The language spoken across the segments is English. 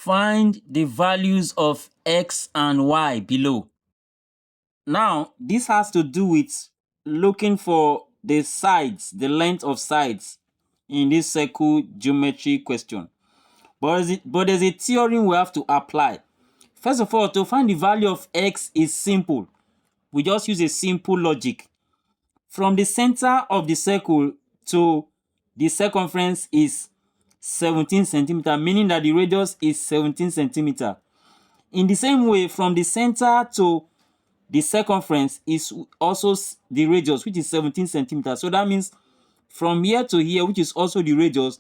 Find the values of x and y below. Now, this has to do with looking for the sides, the length of sides in this circle geometry question. But there's a theorem we have to apply. First of all, to find the value of x is simple. We just use a simple logic. From the center of the circle to the circumference is 17 centimeter, meaning that the radius is 17 centimeter. In the same way, from the center to the circumference is also the radius, which is 17 centimeters. So that means from here to here, which is also the radius,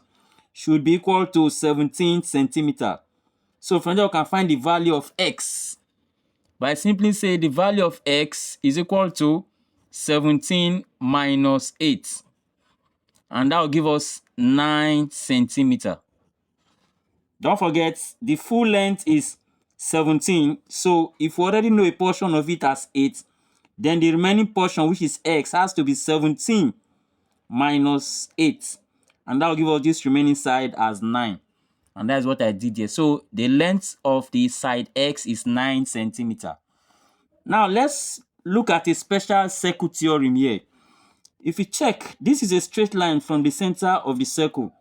should be equal to 17 centimeters. So from there, we can find the value of x by simply say the value of x is equal to 17 minus 8. And that will give us 9 centimeters. Don't forget, the full length is 17. So if we already know a portion of it as 8, then the remaining portion, which is x, has to be 17 minus 8. And that will give us this remaining side as 9. And that's what I did here. So the length of the side x is 9 centimeters. Now let's look at a special circle theorem here. If you check, this is a straight line from the center of the circle.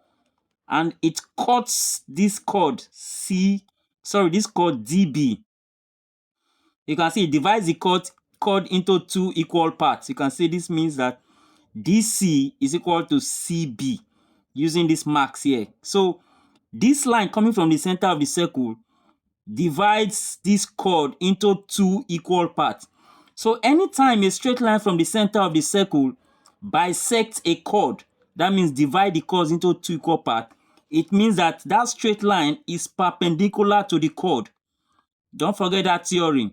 And it cuts this chord this chord DB. You can see it divides the chord into two equal parts. You can see this means that DC is equal to CB using these marks here. So this line coming from the center of the circle divides this chord into two equal parts. So anytime a straight line from the center of the circle bisects a chord, that means divide the chords into two equal parts, it means that that straight line is perpendicular to the chord. Don't forget that theorem.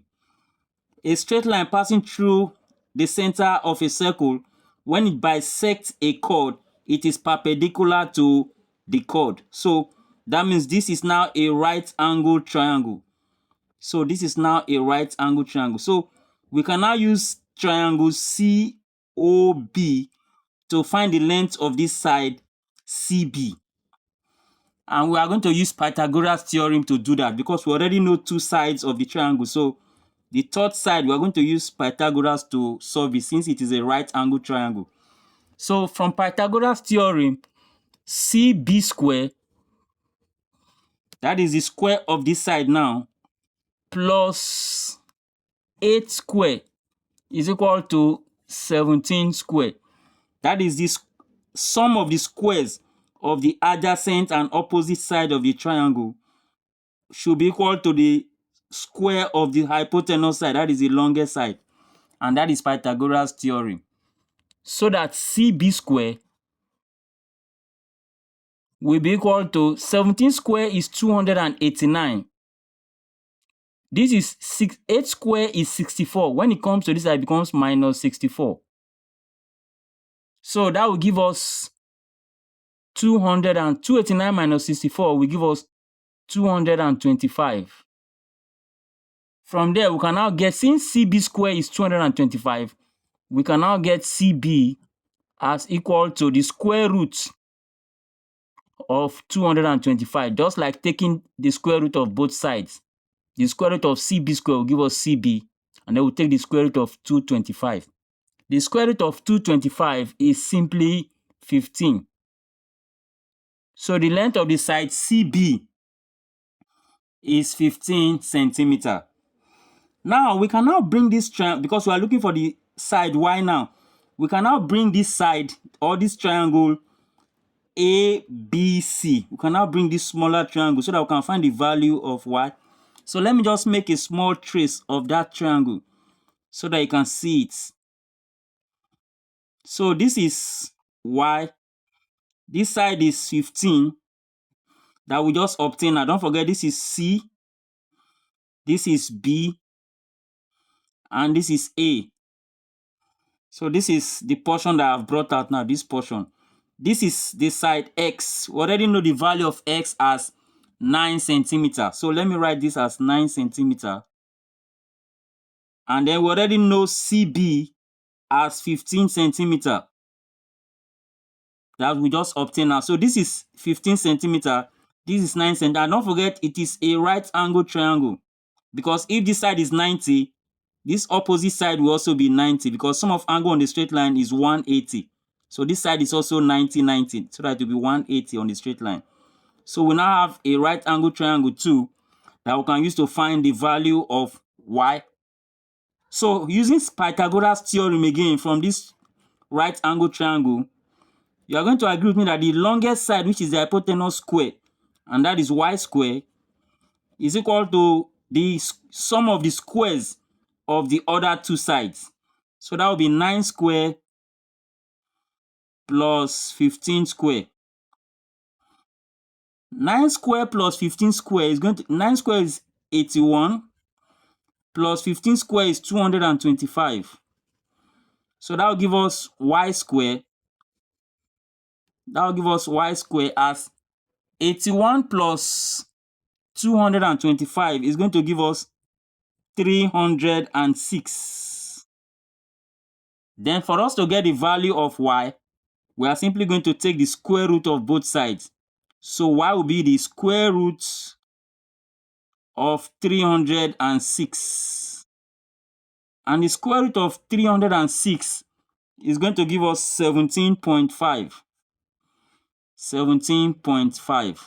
A straight line passing through the center of a circle, when it bisects a chord, it is perpendicular to the chord. So that means this is now a right angle triangle. So this is now a right angle triangle. So we can now use triangle COB to find the length of this side CB. And we are going to use Pythagorean theorem to do that because we already know two sides of the triangle. So the third side, we are going to use Pythagoras to solve it since it is a right angle triangle. So from Pythagoras theorem, CB square, that is the square of this side now, plus 8 square is equal to 17 square. That is the sum of the squares of the adjacent and opposite side of the triangle should be equal to the square of the hypotenuse side, that is the longest side. And that is Pythagoras theorem. So that CB square will be equal to 17 square is 289. This is 8 square is 64. When it comes to this side, it becomes minus 64. So that will give us 289 minus 64 will give us 225. From there, we can now get, since CB square is 225, we can now get CB as equal to the square root of 225, just like taking the square root of both sides. The square root of CB square will give us CB, and then we'll take the square root of 225. The square root of 225 is simply 15. So the length of the side CB is 15 centimeters. Now we can now bring this triangle, because we are looking for the side Y now. We can now bring this side or this triangle ABC. We can now bring this smaller triangle so that we can find the value of Y. So let me just make a small trace of that triangle so that you can see it. So this is Y. This side is 15 that we just obtained. Now don't forget, this is C, this is B, and this is A. So this is the portion that I've brought out now, this portion. This is the side X. We already know the value of X as 9 centimeters. So let me write this as 9 centimeters. And then we already know CB as 15 centimeters. That we just obtained now. So this is 15 centimeters. This is 9 centimeters. And don't forget, it is a right angle triangle, because if this side is 90, this opposite side will also be 90, because sum of angle on the straight line is 180. So this side is also 90, 90, so that it will be 180 on the straight line. So we now have a right angle triangle too that we can use to find the value of y. So using Pythagoras theorem again from this right angle triangle, you are going to agree with me that the longest side, which is the hypotenuse square, and that is y square, is equal to the sum of the squares of the other two sides. So that will be 9 square plus 15 square. 9 square plus 15 square is 9 square is 81, plus 15 square is 225. So that will give us y square. That will give us y square as 81 plus 225 is going to give us 306. Then for us to get the value of y, we are simply going to take the square root of both sides. So y will be the square root of 306. And the square root of 306 is going to give us 17.5. 17.5.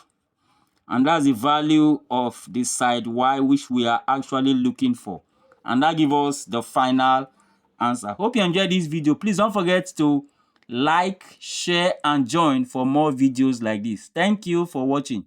And that's the value of the side y which we are actually looking for. And that gives us the final answer. Hope you enjoyed this video. Please don't forget to like, share, and join for more videos like this. Thank you for watching.